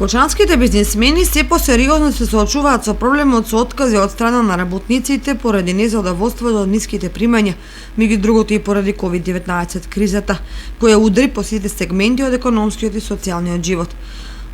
Кочанските бизнисмени се посериозно се соочуваат со проблемот со откази од страна на работниците поради незадоволството од ниските примања, меѓу другото и поради COVID-19 кризата, која удри по сите сегменти од економскиот и социјалниот живот.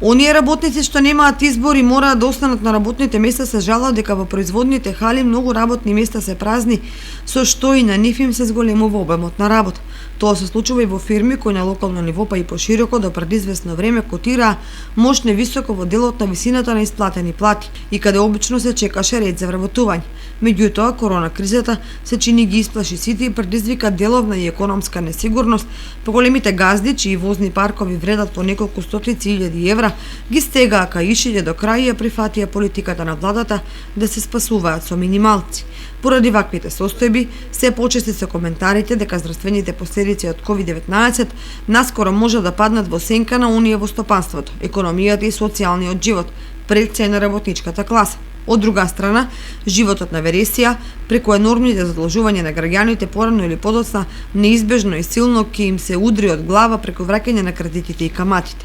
Оние работници што немаат избор и мораат да останат на работните места се жалат дека во производните хали многу работни места се празни, со што и на нив им се зголемува обемот на работа. Тоа се случува и во фирми кои на локално ниво па и пошироко до пред известно време котираа мощно високо во делот на висината на исплатени плати и каде обично се чекаше ред за вработување. Меѓутоа, корона кризата се чини ги исплаши сите и предизвика деловна и економска несигурност, по големите газди, чии возни паркови вредат по неколку стотици илјади евра, ги стегаа каишите до крај и ја прифатија политиката на владата да се спасуваат со минималци. Поради ваквите состојби, се почести се коментарите дека здравствените последици од COVID-19 наскоро може да паднат во сенка на оние во стопанството, економијата и социјалниот живот, пред се на работничката класа. Од друга страна, животот на вересија, преку енормните задолжувања на граѓаните порано или подоцна, неизбежно и силно ќе им се удри од глава преку враќање на кредитите и каматите.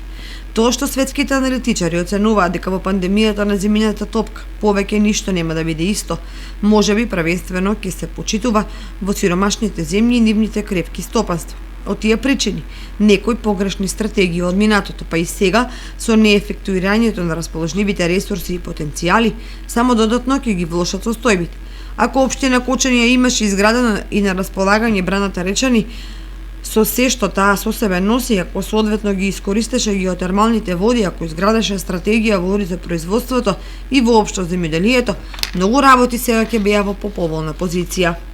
Тоа што светските аналитичари оценуваат дека во пандемијата на зимината топка повеќе ништо нема да биде исто, можеби првенствено ќе се почитува во сиромашните земји и нивните крепки стопанства. Од тие причини, некои погрешни стратегии од минатото, па и сега, со неефектуирањето на расположливите ресурси и потенцијали, само додатно ќе ги влошат состојбите. Ако општина Кочани имаше изградена и на располагање браната Речани, со се што таа со себе носи, ако соодветно ги искористеше геотермалните води, ако изградеше стратегија во за производството и воопшто земјоделието, многу работи сега ќе беа во поповолна позиција.